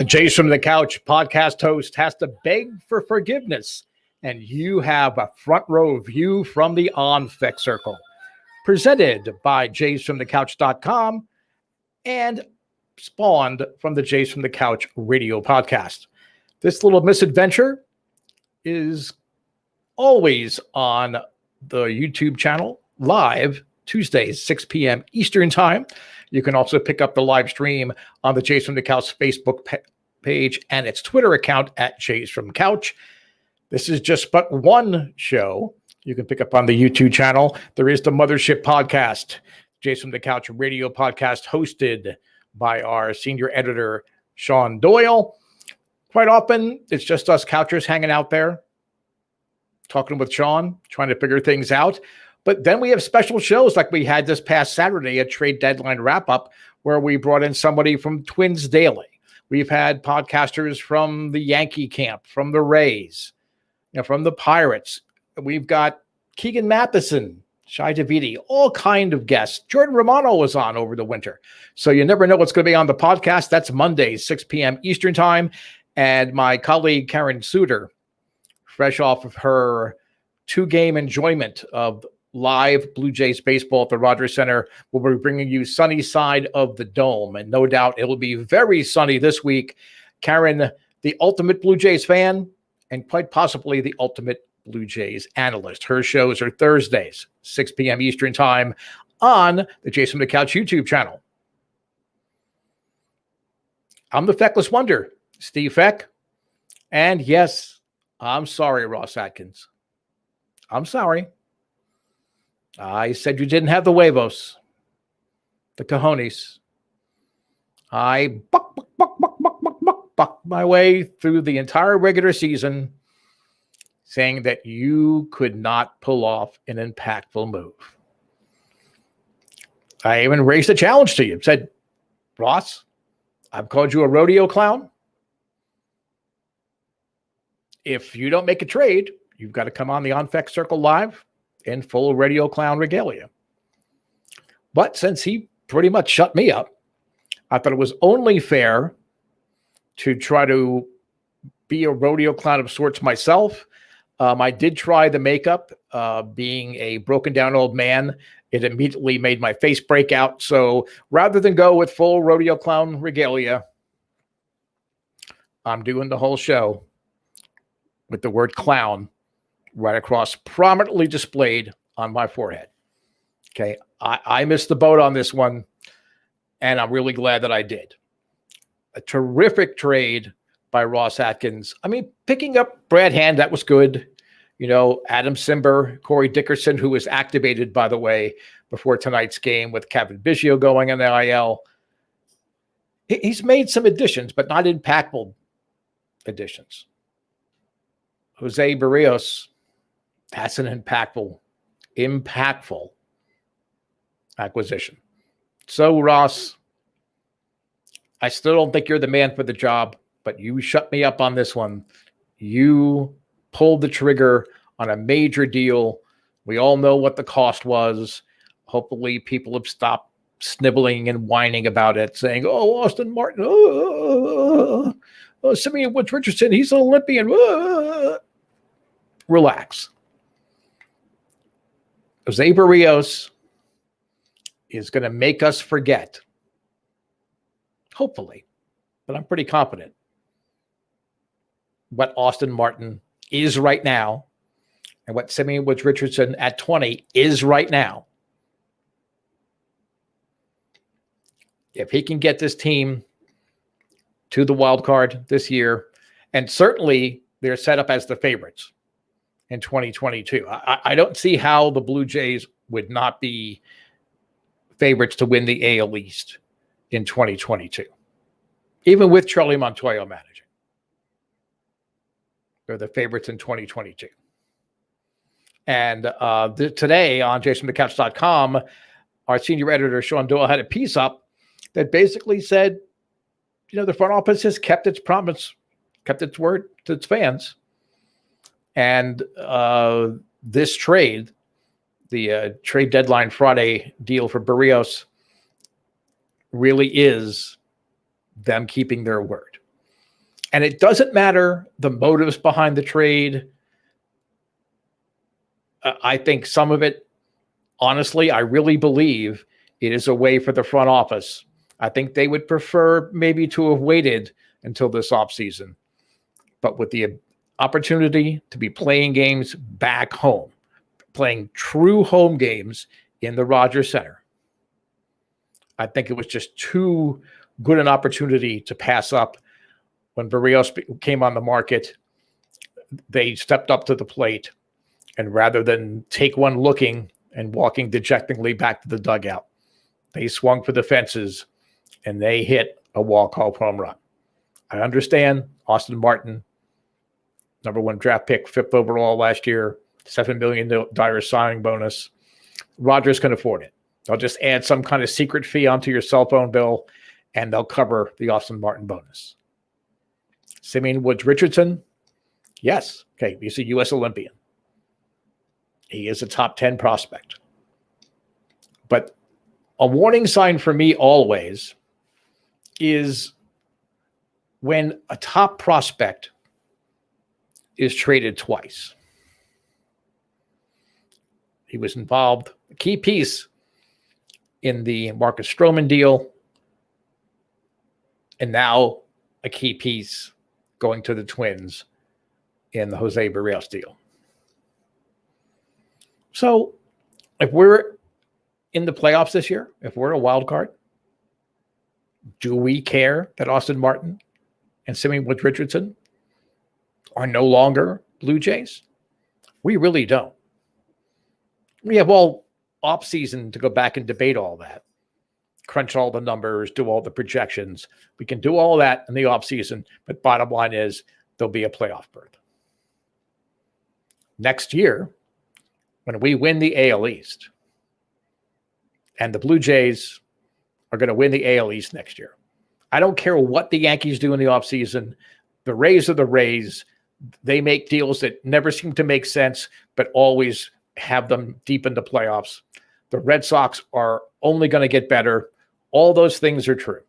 Jace from the Couch podcast host has to beg for forgiveness, and you have a front row view from the On Fek Circle. Presented by JFtC.com and spawned from the Jace from the Couch radio podcast. This little misadventure is always on the YouTube channel, live Tuesdays, 6 p.m. Eastern Time. You can also pick up the live stream on the Jace from the Couch Facebook page and its Twitter account at Jace from Couch. This is just but one show you can pick up on the YouTube channel. There is the Mothership podcast, Jace from the Couch radio podcast, hosted by our senior editor, Sean Doyle. Quite often, it's just us couchers hanging out there, talking with Sean, trying to figure things out. But then we have special shows like we had this past Saturday, a trade deadline wrap-up, where we brought in somebody from Twins Daily. We've had podcasters from the Yankee camp, from the Rays, from the Pirates. We've got Keegan Matheson, Shai Davidi, all kind of guests. Jordan Romano was on over the winter. So you never know what's going to be on the podcast. That's Monday, 6 p.m. Eastern Time. And my colleague, Karen Suter, fresh off of her two-game enjoyment of live Blue Jays baseball at the Rogers Center, will be bringing you sunny side of the dome. And no doubt it will be very sunny this week. Karen, the ultimate Blue Jays fan, and quite possibly the ultimate Blue Jays analyst. Her shows are Thursdays, 6 p.m. Eastern Time on the Jace from the Couch YouTube channel. I'm the Feckless Wonder, Steve Fek. And yes, I'm sorry, Ross Atkins. I'm sorry. I said you didn't have the huevos, the cojones. I buck my way through the entire regular season saying that you could not pull off an impactful move. I even raised a challenge to you. Said, Ross, I've called you a rodeo clown. If you don't make a trade, you've got to come on the On Fek Circle live in full radio clown regalia. But since he pretty much shut me up, I thought it was only fair to try to be a rodeo clown of sorts myself. I did try the makeup. Being a broken down old man, it immediately made my face break out. So rather than go with full rodeo clown regalia, I'm doing the whole show with the word clown right across, prominently displayed on my forehead. Okay, I missed the boat on this one, and I'm really glad that I did. A terrific trade by Ross Atkins. I mean, picking up Brad Hand, that was good. Adam Simber, Corey Dickerson, who was activated, by the way, before tonight's game with Kevin Biggio going in the IL. He's made some additions, but not impactful additions. Jose Barrios, that's an impactful acquisition. So, Ross, I still don't think you're the man for the job, but you shut me up on this one. You pulled the trigger on a major deal. We all know what the cost was. Hopefully people have stopped sniveling and whining about it, saying, oh, Austin Martin, Simeon Woods Richardson, he's an Olympian. Relax. Jose Barrios is going to make us forget, hopefully, but I'm pretty confident, what Austin Martin is right now and what Simeon Woods Richardson at 20 is right now. If he can get this team to the wild card this year, and certainly they're set up as the favorites in 2022. I don't see how the Blue Jays would not be favorites to win the AL East in 2022, even with Charlie Montoyo managing. They're the favorites in 2022. And today on JFtC.com, our senior editor, Sean Doyle, had a piece up that basically said, the front office has kept its promise, kept its word to its fans. And this trade, the trade deadline Friday deal for Barrios, really is them keeping their word. And it doesn't matter the motives behind the trade. I think some of it, honestly, I really believe it is a way for the front office. I think they would prefer maybe to have waited until this offseason. But with the opportunity to be playing games back home, playing true home games in the Rogers Center, I think it was just too good an opportunity to pass up. When Barrios came on the market, they stepped up to the plate, and rather than take one looking and walking dejectedly back to the dugout, they swung for the fences and they hit a walk-off home run. I understand Austin Martin, number 1 draft pick, 5th overall last year, $7 million signing bonus. Rogers can afford it. They'll just add some kind of secret fee onto your cell phone bill, and they'll cover the Austin Martin bonus. Simeon Woods Richardson, yes. Okay, he's a U.S. Olympian. He is a top 10 prospect. But a warning sign for me always is when a top prospect is traded twice. He was involved, a key piece in the Marcus Stroman deal, and now a key piece going to the Twins in the Jose Barrios deal. So if we're in the playoffs this year, if we're a wild card, do we care that Austin Martin and Simeon Woods Richardson are no longer Blue Jays? We really don't. We have all off-season to go back and debate all that, crunch all the numbers, do all the projections. We can do all that in the off-season, but bottom line is there'll be a playoff berth. Next year, when we win the AL East, and the Blue Jays are going to win the AL East next year, I don't care what the Yankees do in the offseason. The Rays are the Rays. They make deals that never seem to make sense, but always have them deep into playoffs. The Red Sox are only going to get better. All those things are true.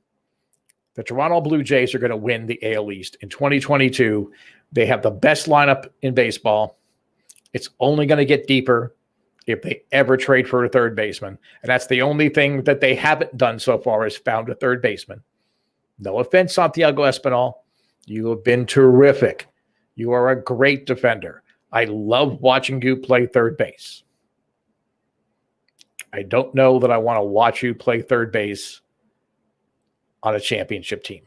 The Toronto Blue Jays are going to win the AL East in 2022. They have the best lineup in baseball. It's only going to get deeper if they ever trade for a third baseman. And that's the only thing that they haven't done so far is found a third baseman. No offense, Santiago Espinal. You have been terrific. You are a great defender. I love watching you play third base. I don't know that I want to watch you play third base on a championship team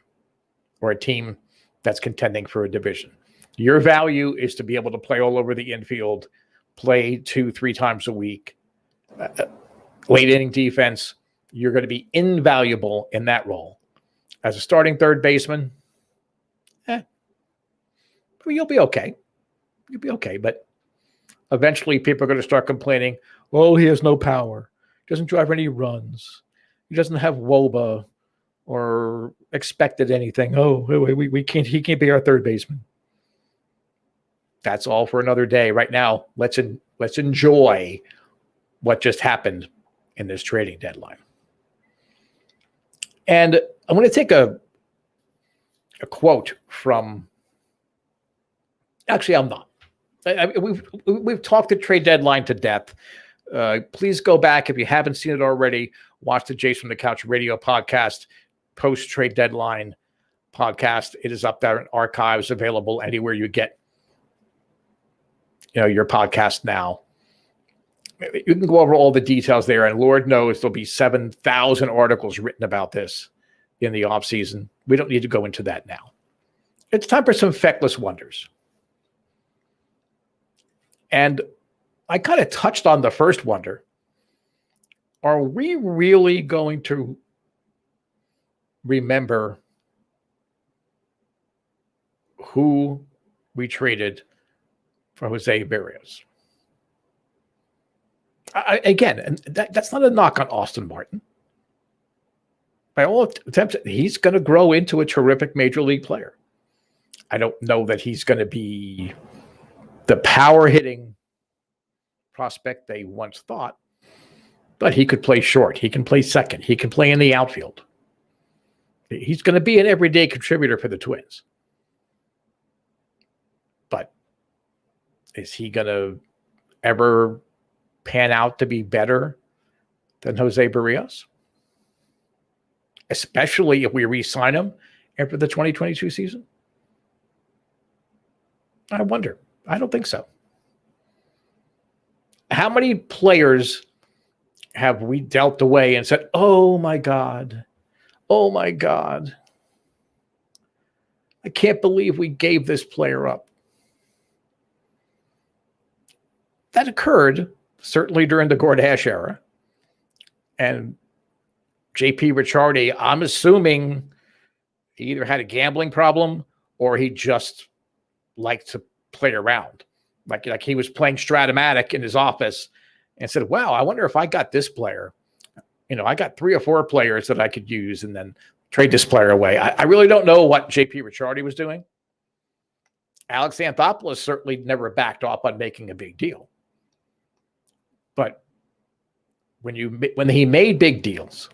or a team that's contending for a division. Your value is to be able to play all over the infield, play 2-3 times a week, late inning defense. You're going to be invaluable in that role. As a starting third baseman, you'll be okay. You'll be okay. But eventually people are going to start complaining, oh, he has no power. He doesn't drive any runs. He doesn't have WOBA or expected anything. Oh, we can't. He can't be our third baseman. That's all for another day. Right now, let's enjoy what just happened in this trading deadline. And I'm going to take a quote from. Actually, I'm not. We've talked the trade deadline to death. Please go back if you haven't seen it already. Watch the Jays from the Couch radio podcast, post trade deadline podcast. It is up there in archives, available anywhere you get, your podcast now. You can go over all the details there, and Lord knows there'll be 7,000 articles written about this in the off season. We don't need to go into that now. It's time for some feckless wonders. And I kind of touched on the first wonder. Are we really going to remember who we traded for Jose Barrios? Again, and that's not a knock on Austin Martin. By all attempts, he's going to grow into a terrific major league player. I don't know that he's going to be the power hitting prospect they once thought, but he could play short. He can play second. He can play in the outfield. He's going to be an everyday contributor for the Twins. Is he going to ever pan out to be better than Jose Barrios? Especially if we re-sign him after the 2022 season? I wonder. I don't think so. How many players have we dealt away and said, oh my God, I can't believe we gave this player up? That occurred certainly during the Gordash era. And JP Ricciardi, I'm assuming he either had a gambling problem or he just liked to play around. Like he was playing Stratomatic in his office and said, wow, I wonder if I got this player. I got 3 or 4 players that I could use and then trade this player away. I really don't know what JP Ricciardi was doing. Alex Anthopoulos certainly never backed off on making a big deal. But when he made big deals,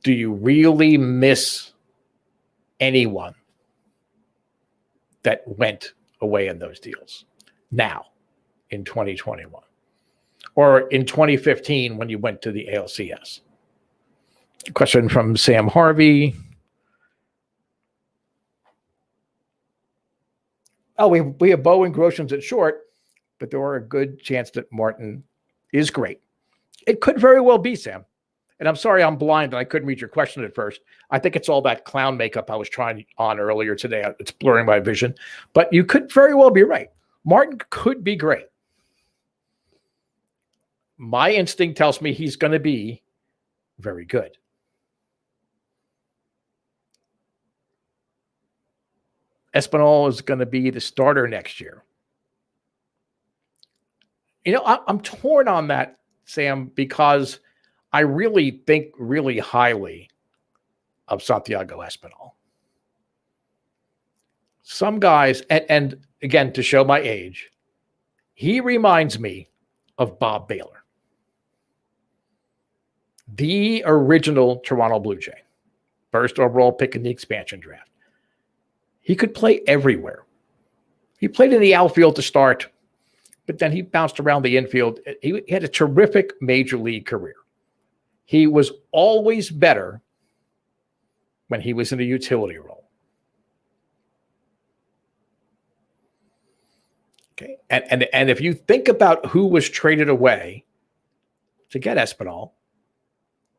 do you really miss anyone that went away in those deals now in 2021 or in 2015 when you went to the ALCS? Question from Sam Harvey. Oh, we have Bo and Groshans at short, but there are a good chance that Martin is great. It could very well be, Sam. And I'm sorry I'm blind and I couldn't read your question at first. I think it's all that clown makeup I was trying on earlier today. It's blurring my vision. But you could very well be right. Martin could be great. My instinct tells me he's going to be very good. Espinal is going to be the starter next year. I'm torn on that, Sam, because I really think really highly of Santiago Espinal. Some guys, and again, to show my age, he reminds me of Bob Baylor, the original Toronto Blue Jay, first overall pick in the expansion draft. He could play everywhere. He played in the outfield to start, but then he bounced around the infield. He had a terrific major league career. He was always better when he was in a utility role. Okay. And if you think about who was traded away to get Espinal,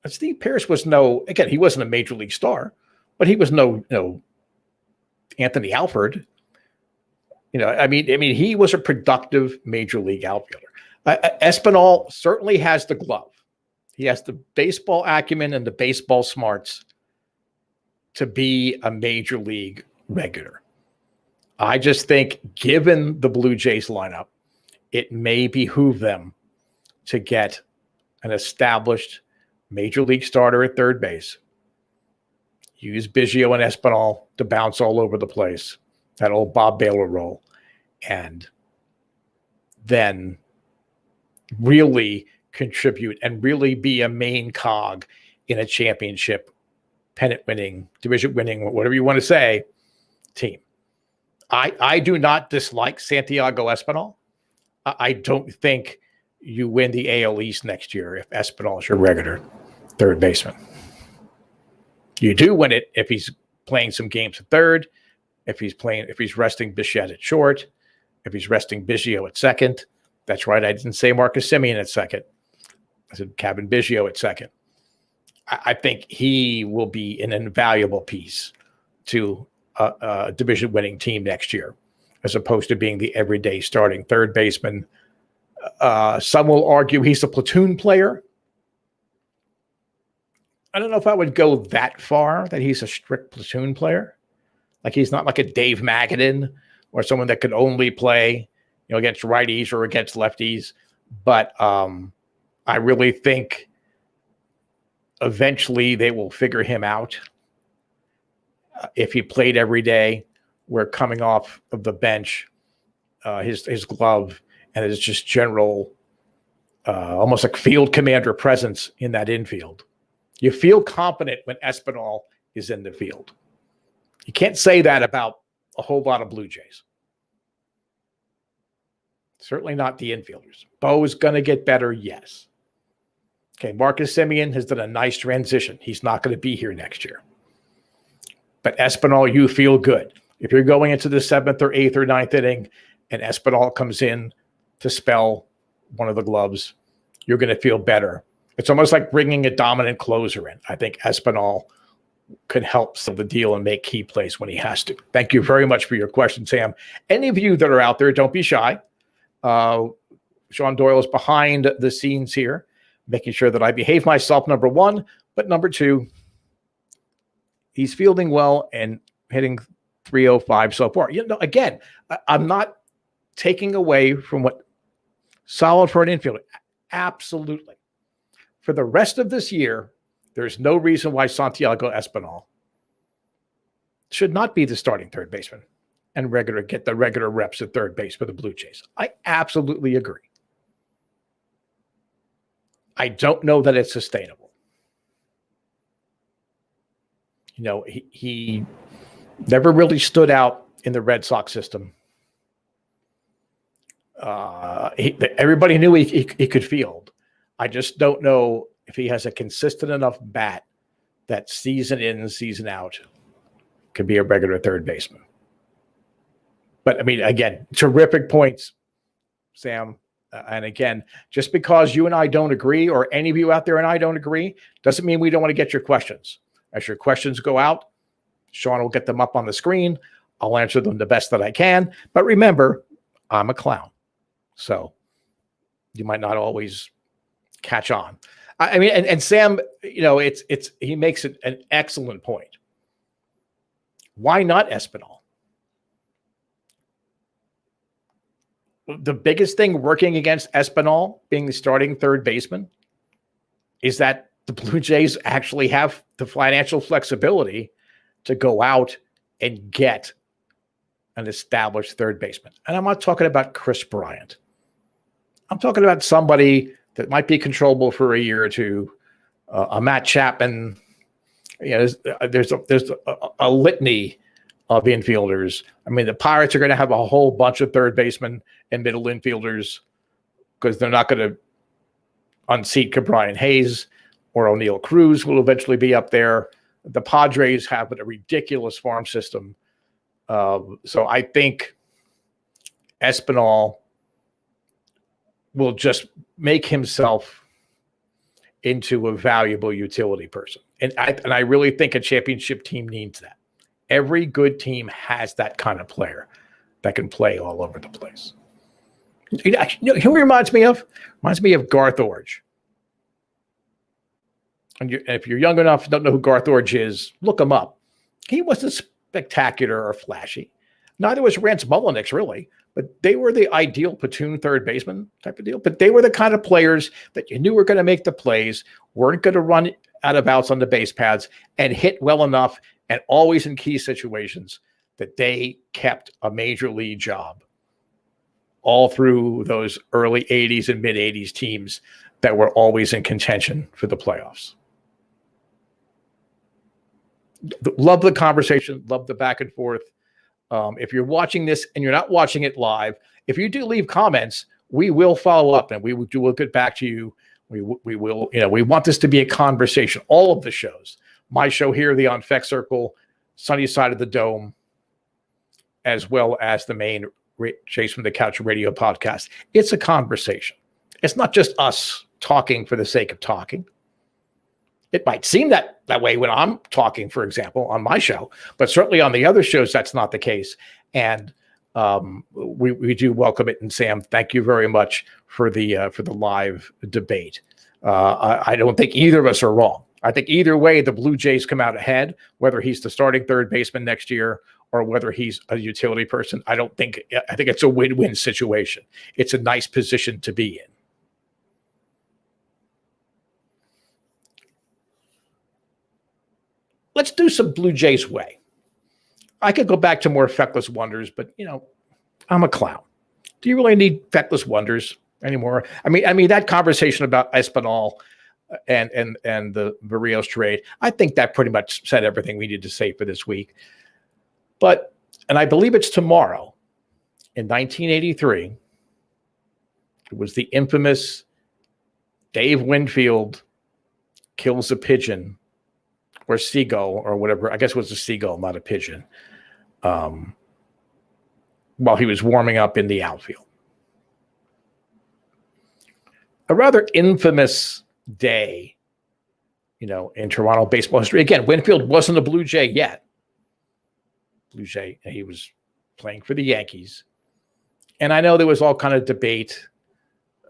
Steve Pearce was he wasn't a major league star, but he was no Anthony Alford. He was a productive major league outfielder. Espinal certainly has the glove. He has the baseball acumen and the baseball smarts to be a major league regular. I just think, given the Blue Jays lineup, it may behoove them to get an established major league starter at third base. Use Biggio and Espinal to bounce all over the place, that old Bob Baylor role, and then really contribute and really be a main cog in a championship, pennant winning, division winning, whatever you want to say, team. I do not dislike Santiago Espinal. I don't think you win the AL East next year if Espinal is your regular third baseman. You do win it if he's playing some games at third, if he's resting Bichette at short, if he's resting Biggio at second. That's right, I didn't say Marcus Semien at second. I said Kevin Biggio at second. I think he will be an invaluable piece to a division-winning team next year, as opposed to being the everyday starting third baseman. Some will argue he's a platoon player. I don't know if I would go that far, that he's a strict platoon player. Like he's not like a Dave Magadan or someone that could only play, against righties or against lefties. But I really think eventually they will figure him out. If he played every day, we're coming off of the bench, his glove and his just general, almost like field commander presence in that infield. You feel confident when Espinal is in the field. You can't say that about a whole lot of Blue Jays. Certainly not the infielders. Bo is going to get better, yes. Okay, Marcus Semien has done a nice transition. He's not going to be here next year. But Espinal, you feel good. If you're going into the 7th or 8th or 9th inning and Espinal comes in to spell one of the gloves, you're going to feel better. It's almost like bringing a dominant closer in. I think Espinal can help seal the deal and make key plays when he has to. Thank you very much for your question, Sam. Any of you that are out there, don't be shy. Sean Doyle is behind the scenes here, making sure that I behave myself, number one. But number two, he's fielding well and hitting 305 so far. Again, I'm not taking away from what solid for an infielder. Absolutely. For the rest of this year, there's no reason why Santiago Espinal should not be the starting third baseman and get the regular reps at third base for the Blue Jays. I absolutely agree. I don't know that it's sustainable. He never really stood out in the Red Sox system. Everybody knew he could field. I just don't know if he has a consistent enough bat that season in and season out could be a regular third baseman. But, again, terrific points, Sam. And, again, just because you and I don't agree, or any of you out there and I don't agree, doesn't mean we don't want to get your questions. As your questions go out, Sean will get them up on the screen. I'll answer them the best that I can. But remember, I'm a clown. So you might not always catch on. And Sam, he makes it an excellent point. Why not Espinal? The biggest thing working against Espinal being the starting third baseman is that the Blue Jays actually have the financial flexibility to go out and get an established third baseman. And I'm not talking about Chris Bryant. I'm talking about somebody that might be controllable for a year or two, a Matt Chapman. There's a litany of infielders. The Pirates are going to have a whole bunch of third basemen and middle infielders because they're not going to unseat Brian Hayes, or O'Neill Cruz will eventually be up there. The Padres have a ridiculous farm system. So I think Espinal will just make himself into a valuable utility person. And I really think a championship team needs that. Every good team has that kind of player that can play all over the place. Who reminds me of? Reminds me of Garth Orge. And if you're young enough, don't know who Garth Orge is, look him up. He wasn't spectacular or flashy. Neither was Rance Mulliniks, really. But they were the ideal platoon third baseman type of deal. But they were the kind of players that you knew were going to make the plays, weren't going to run out of outs on the base pads, and hit well enough, and always in key situations that they kept a major league job all through those early 80s and mid 80s teams that were always in contention for the playoffs. Love the conversation. Love the back and forth. If you're watching this and you're not watching it live, if you do leave comments, we will follow up and we'll get back to you. We will, we want this to be a conversation. All of the shows, my show here, the On Fek Circle, Sunny Side of the Dome, as well as the main Chase from the Couch radio podcast. It's a conversation. It's not just us talking for the sake of talking. It might seem that way when I'm talking, for example, on my show, but certainly on the other shows, that's not the case. And we do welcome it. And Sam, thank you very much for the live debate. I don't think either of us are wrong. I think either way, the Blue Jays come out ahead, whether he's the starting third baseman next year or whether he's a utility person. I think it's a win-win situation. It's a nice position to be in. Let's do some Blue Jays way. I could go back to more feckless wonders, but I'm a clown. Do you really need feckless wonders anymore? I mean that conversation about Espinal and the Barrios trade, I think that pretty much said everything we need to say for this week. And I believe it's tomorrow in 1983, It was the infamous Dave Winfield kills a pigeon or seagull or whatever. I guess it was a seagull, not a pigeon, while he was warming up in the outfield. A rather infamous day, in Toronto baseball history. Again, Winfield wasn't a Blue Jay yet. He was playing for the Yankees. And I know there was all kind of debate.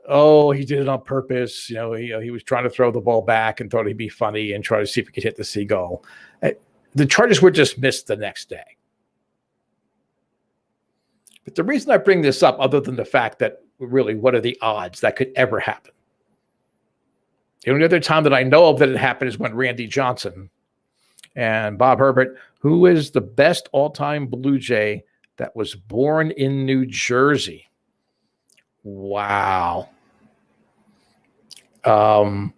Oh, he did it on purpose. He was trying to throw the ball back and thought he'd be funny and try to see if he could hit the seagull. The charges were dismissed the next day. But the reason I bring this up, other than the fact that really, what are the odds that could ever happen? The only other time that I know of that it happened is when Randy Johnson and Bob Herbert, who is the best all-time Blue Jay that was born in New Jersey. Wow. Well,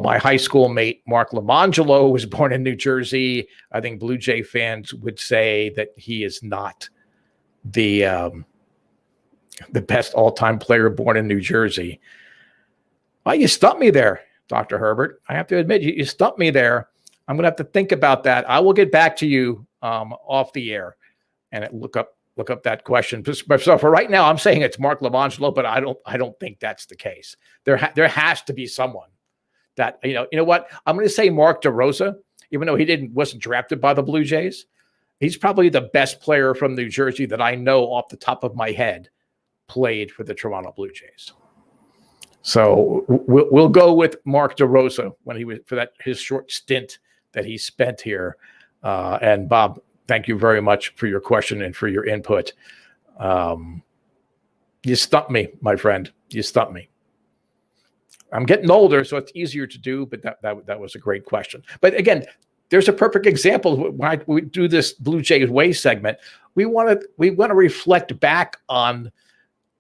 my high school mate, Mark Lamangelo, was born in New Jersey. I think Blue Jay fans would say that he is not the best all-time player born in New Jersey. Well, you stumped me there, Dr. Herbert. I have to admit, you stumped me there. I'm going to have to think about that. I will get back to you off the air and look up that question. So for right now, I'm saying it's Mark Lamangelo, but I don't think that's the case. There has to be someone that, you know what? I'm going to say Mark DeRosa, even though he wasn't drafted by the Blue Jays. He's probably the best player from New Jersey that I know off the top of my head played for the Toronto Blue Jays. So we'll go with Mark DeRosa when he was for his short stint that he spent here. And Bob, thank you very much for your question and for your input. You stumped me, my friend. You stumped me. I'm getting older, so it's easier to do, but that was a great question. But again, there's a perfect example. When we do this Blue Jays Way segment, we want to reflect back on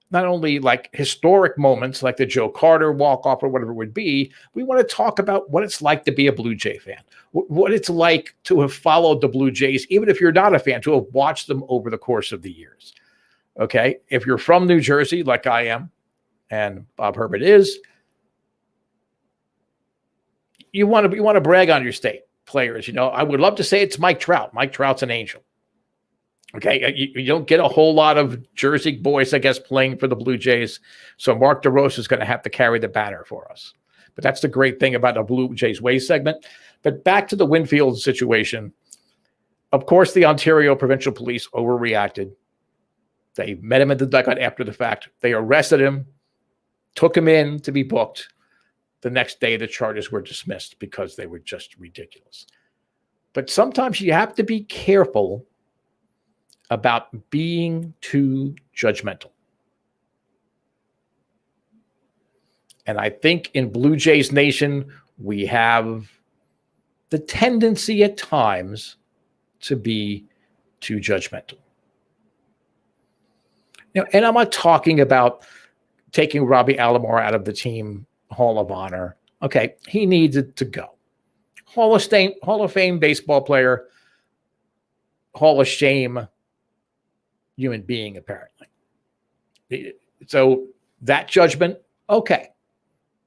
not only like historic moments like the Joe Carter walk-off or whatever it would be. We want to talk about what it's like to be a Blue Jay fan, what it's like to have followed the Blue Jays, even if you're not a fan, to have watched them over the course of the years. Okay, if you're from New Jersey, like I am, and Bob Herbert is, you want to brag on your state players. I would love to say it's Mike Trout. Mike Trout's an angel. Okay, you don't get a whole lot of Jersey boys, I guess, playing for the Blue Jays. So Mark DeRosa is going to have to carry the banner for us. But that's the great thing about the Blue Jays Way segment. But back to the Winfield situation. Of course, the Ontario Provincial Police overreacted. They met him at the dugout after the fact. They arrested him, took him in to be booked. The next day, the charges were dismissed because they were just ridiculous. But sometimes you have to be careful about being too judgmental. And I think in Blue Jays Nation, we have the tendency at times to be too judgmental. And I'm not talking about taking Robbie Alomar out of the team Hall of Honor. Okay, he needed to go. Hall of Fame baseball player, Hall of Shame human being, apparently. So that judgment, okay.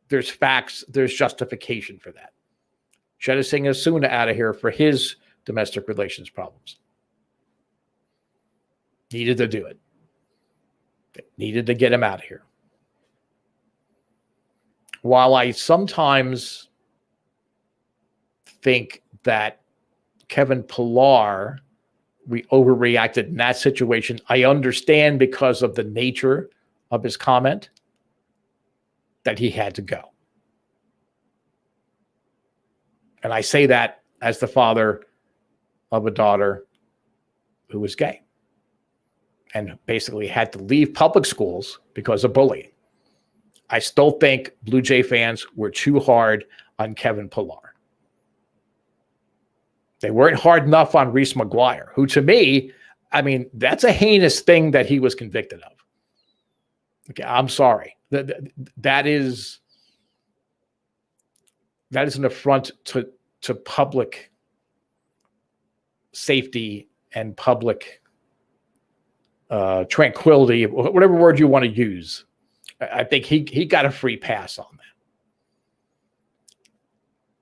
There's facts, there's justification for that. Jettisoning Asuna out of here for his domestic relations problems. Needed to do it. Needed to get him out of here. While I sometimes think that Kevin Pillar, we overreacted in that situation, I understand because of the nature of his comment that he had to go. And I say that as the father of a daughter who was gay and basically had to leave public schools because of bullying. I still think Blue Jay fans were too hard on Kevin Pillar. They weren't hard enough on Reese McGuire, who to me, that's a heinous thing that he was convicted of. Okay, I'm sorry. That is an affront to public safety and public tranquility, whatever word you want to use. I think he got a free pass on that.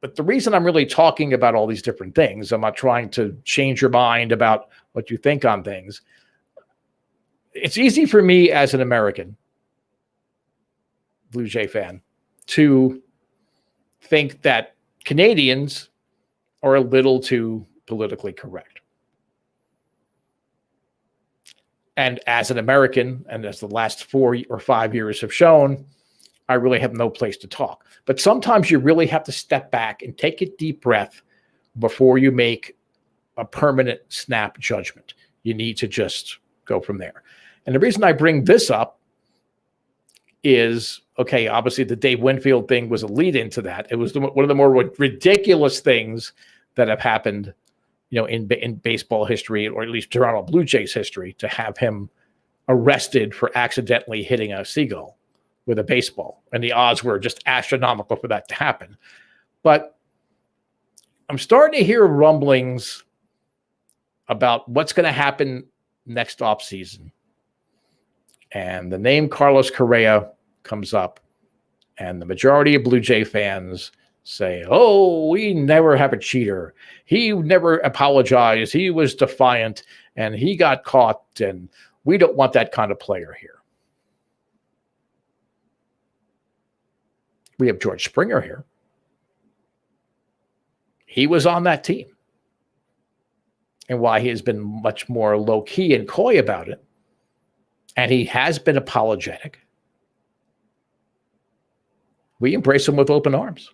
But the reason I'm really talking about all these different things, I'm not trying to change your mind about what you think on things. It's easy for me as an American Blue Jay fan to think that Canadians are a little too politically correct. And as an American, and as the last 4 or 5 years have shown, I really have no place to talk. But sometimes you really have to step back and take a deep breath before you make a permanent snap judgment. You need to just go from there. And the reason I bring this up is, okay, obviously the Dave Winfield thing was a lead into that. It was one of the more ridiculous things that have happened, in baseball history, or at least Toronto Blue Jays history, to have him arrested for accidentally hitting a seagull with a baseball. And the odds were just astronomical for that to happen. But I'm starting to hear rumblings about what's going to happen next offseason. And the name Carlos Correa comes up, and the majority of Blue Jay fans say, oh, we never have a cheater. He never apologized. He was defiant, and he got caught, and we don't want that kind of player here. We have George Springer here. He was on that team. And why he has been much more low-key and coy about it, and he has been apologetic, we embrace him with open arms.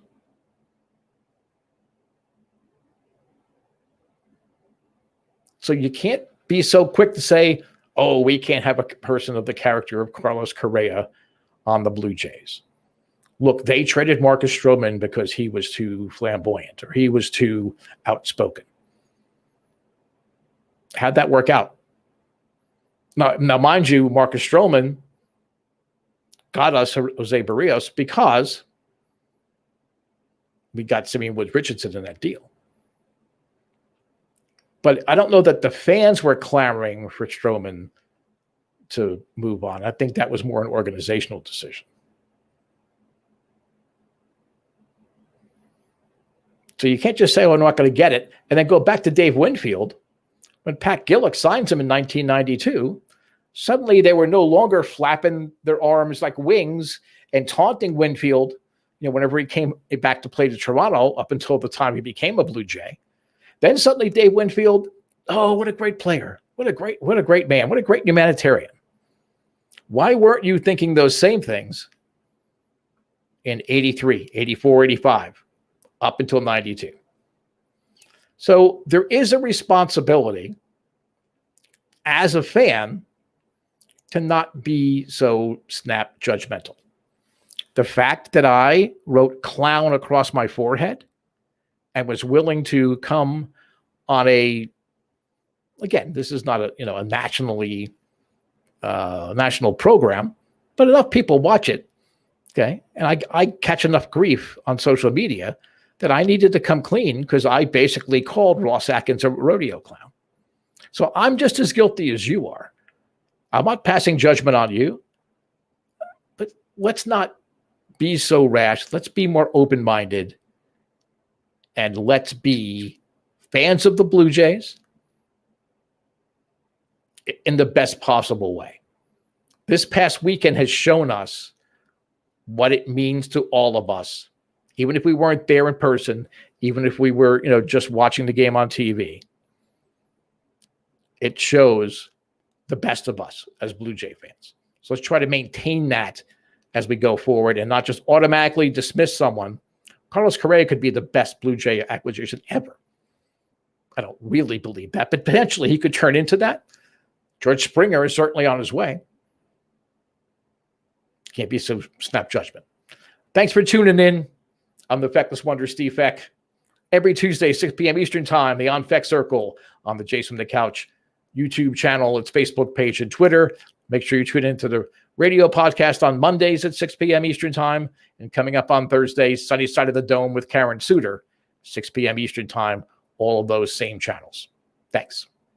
So you can't be so quick to say, oh, we can't have a person of the character of Carlos Correa on the Blue Jays. Look, they traded Marcus Stroman because he was too flamboyant or he was too outspoken. How'd that work out? Now, mind you, Marcus Stroman got us Jose Barrios because we got Simeon Woods Richardson in that deal. But I don't know that the fans were clamoring for Stroman to move on. I think that was more an organizational decision. So you can't just say, oh, I'm not going to get it, and then go back to Dave Winfield. When Pat Gillick signs him in 1992, suddenly they were no longer flapping their arms like wings and taunting Winfield, whenever he came back to play to Toronto up until the time he became a Blue Jay. Then suddenly Dave Winfield, oh, what a great player. What a great man. What a great humanitarian. Why weren't you thinking those same things in 83, 84, 85, up until 92? So there is a responsibility as a fan to not be so snap judgmental. The fact that I wrote clown across my forehead and was willing to come on again, this is not a national program, but enough people watch it, okay? And I catch enough grief on social media that I needed to come clean because I basically called Ross Atkins a rodeo clown. So I'm just as guilty as you are. I'm not passing judgment on you, but let's not be so rash. Let's be more open-minded, and let's be fans of the Blue Jays in the best possible way. This past weekend has shown us what it means to all of us, even if we weren't there in person, even if we were, just watching the game on TV. It shows the best of us as Blue Jay fans. So let's try to maintain that as we go forward and not just automatically dismiss someone. Carlos Correa could be the best Blue Jay acquisition ever. I don't really believe that, but potentially he could turn into that. George Springer is certainly on his way. Can't be so snap judgment. Thanks for tuning in. I'm the Feckless Wonder, Steve Fek. Every Tuesday, 6 p.m. Eastern Time, the On Fek Circle on the Jays from the Couch YouTube channel, its Facebook page, and Twitter. Make sure you tune into the radio podcast on Mondays at 6 p.m. Eastern Time. And coming up on Thursdays, Sunny Side of the Dome with Karen Suter, 6 p.m. Eastern Time, all of those same channels. Thanks.